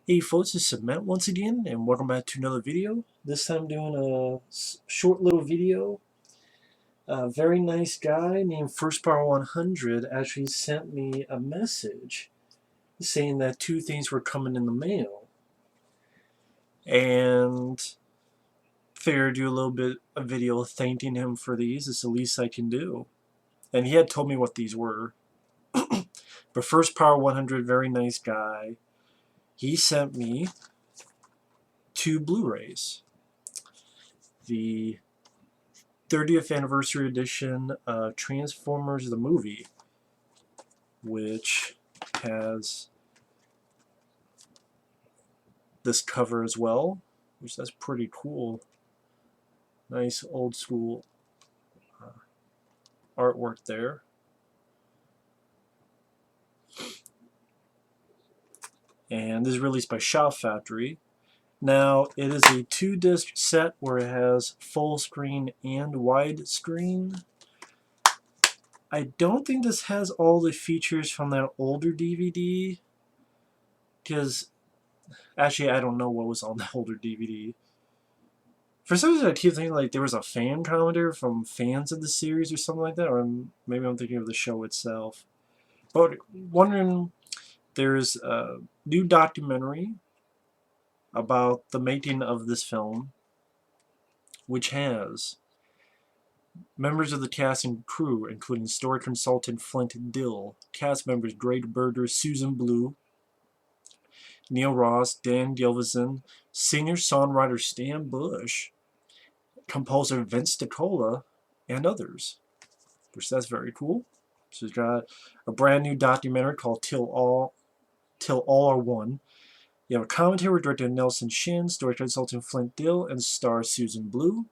Hey folks, it's Cement once again, and welcome back to another video. This time I'm doing a short little video. A very nice guy named firstpower100 actually sent me a message saying that two things were coming in the mail. And figured do a little bit of video thanking him for these. It's the least I can do. And he had told me what these were. But firstpower100, very nice guy. He sent me two Blu-Rays. The 30th anniversary edition of Transformers the movie, which has this cover as well, which that's pretty cool. Nice old school artwork there. And this is released by Shout Factory. Now, it is a 2-disc set where it has full screen and widescreen. I don't think this has all the features from that older DVD, because actually I don't know what was on the older DVD. For some reason I keep thinking like there was a fan commenter from fans of the series or something like that, or maybe I'm thinking of the show itself. But wondering, there's a new documentary about the making of this film, which has members of the cast and crew, including story consultant Flint Dill, cast members Greg Berger, Susan Blue, Neil Ross, Dan Gilvezan, singer-songwriter Stan Bush, composer Vince DiCola, and others, which that's very cool. So we've got a brand new documentary called Till All Are One. You have a commentary with director Nelson Shin, story consultant Flint Dill, and star Susan Blue.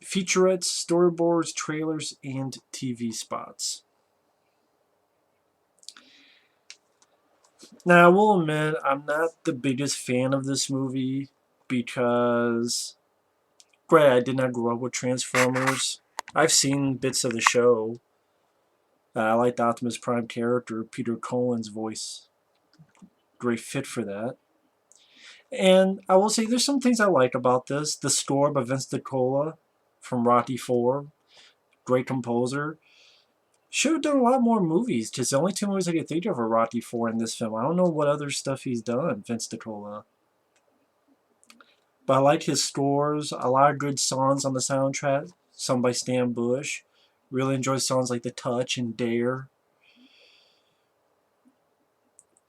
Featurettes, storyboards, trailers, and TV spots. Now, I will admit, I'm not the biggest fan of this movie because, granted, I did not grow up with Transformers. I've seen bits of the show. I like the Optimus Prime character, Peter Cullen's voice. Great fit for that. And I will say there's some things I like about this. The score by Vince DiCola from Rocky IV, great composer. Should have done a lot more movies, because the only two movies I can think of are Rocky IV and this film. I don't know what other stuff he's done, Vince DiCola. But I like his scores. A lot of good songs on the soundtrack, sung by Stan Bush. Really enjoy songs like The Touch and Dare.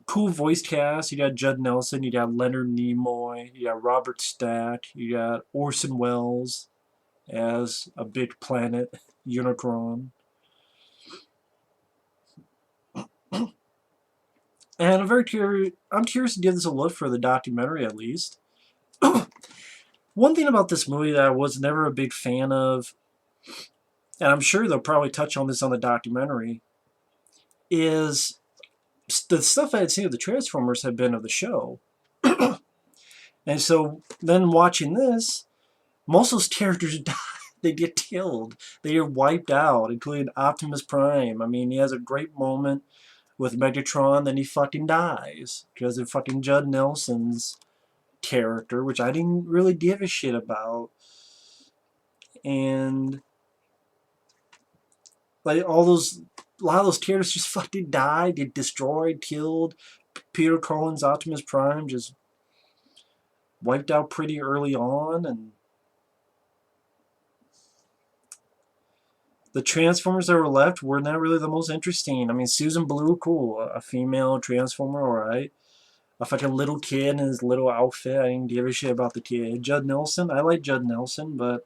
Cool voice cast. You got Judd Nelson, you got Leonard Nimoy, you got Robert Stack, you got Orson Welles as a big planet Unicron. And I'm curious to give this a look for the documentary at least. One thing about this movie that I was never a big fan of, and I'm sure they'll probably touch on this on the documentary, is the stuff I had seen of the Transformers had been of the show. And so then watching this, most of those characters die. They get killed. They get wiped out, including Optimus Prime. I mean, he has a great moment with Megatron, then he fucking dies because of fucking Judd Nelson's character, which I didn't really give a shit about. And like a lot of those characters just fucking die, get destroyed, killed. Peter Cullen's Optimus Prime just wiped out pretty early on, and the Transformers that were left were not really the most interesting. I mean, Susan Blue, cool, a female Transformer, alright. A fucking little kid in his little outfit, I didn't give a shit about the kid. Judd Nelson, I like Judd Nelson, but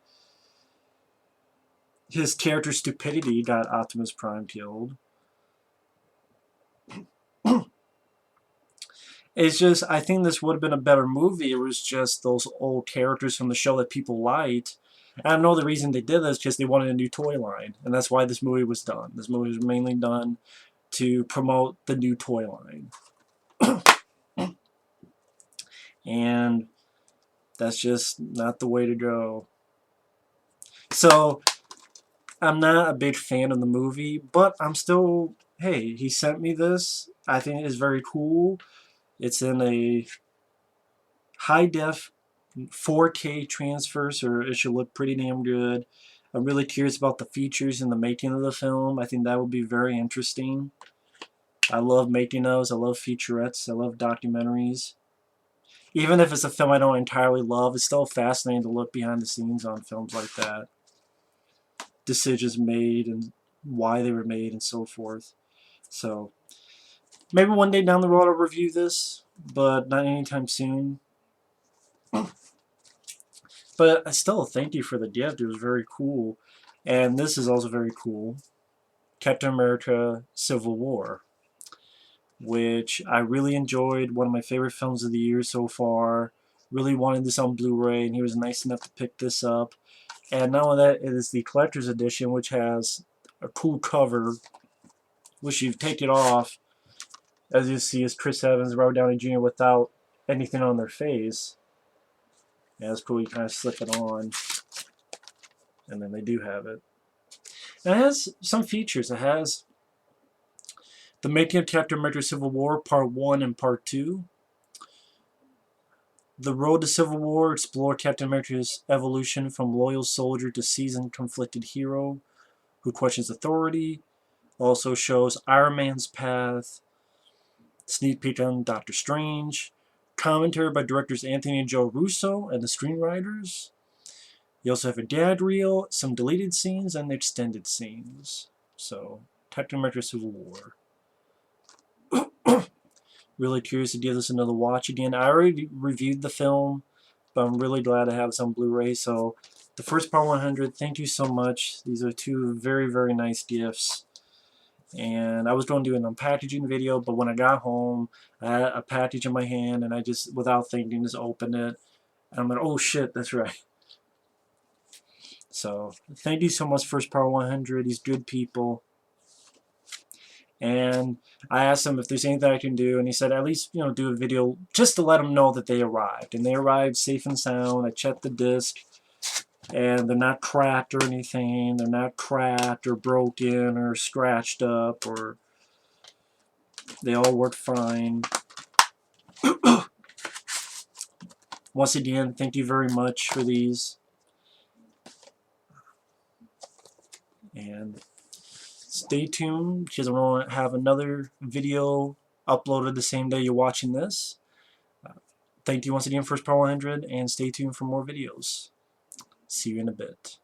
his character stupidity got Optimus Prime killed. It's just, I think this would have been a better movie. It was just those old characters from the show that people liked. And I know the reason they did this is because they wanted a new toy line. And that's why this movie was done. This movie was mainly done to promote the new toy line. And that's just not the way to go. So, I'm not a big fan of the movie, but I'm still, hey, he sent me this. I think it is very cool. It's in a high def 4K transfer, so it should look pretty damn good. I'm really curious about the features in the making of the film. I think that would be very interesting. I love making those. I love featurettes. I love documentaries. Even if it's a film I don't entirely love, it's still fascinating to look behind the scenes on films like that. Decisions made and why they were made and so forth. So maybe one day down the road I'll review this, but not anytime soon. But I still thank you for the gift. It was very cool. And this is also very cool. Captain America Civil War, which I really enjoyed. One of my favorite films of the year so far. Really wanted this on Blu-ray, and he was nice enough to pick this up. And not only that, it is the collector's edition, which has a cool cover, which you take it off. As you see, is Chris Evans, Robert Downey Jr. without anything on their face. Yeah, it's cool. You kind of slip it on, and then they do have it. And it has some features. It has the making of Captain America Civil War, Part 1 and Part 2. The Road to Civil War explored Captain America's evolution from loyal soldier to seasoned conflicted hero who questions authority. Also shows Iron Man's path, sneak peek on Doctor Strange, commentary by directors Anthony and Joe Russo and the screenwriters. You also have a dad reel, some deleted scenes, and extended scenes. So, Captain America Civil War. Really curious to give this another watch again. I already reviewed the film, but I'm really glad to have this on Blu-ray. So, the firstpower100, thank you so much. These are two very, very nice gifts. And I was going to do an unpackaging video, but when I got home, I had a package in my hand, and I just, without thinking, just opened it. And I'm like, oh shit, that's right. So, thank you so much, firstpower100. These good people. And I asked him if there's anything I can do, and he said at least, you know, do a video just to let them know that they arrived. And they arrived safe and sound. I checked the disc, and they're not cracked or anything. They're not cracked or broken or scratched up, or they all work fine. Once again, thank you very much for these. And stay tuned, because I'm going to have another video uploaded the same day you're watching this. Thank you once again, firstpower100, and stay tuned for more videos. See you in a bit.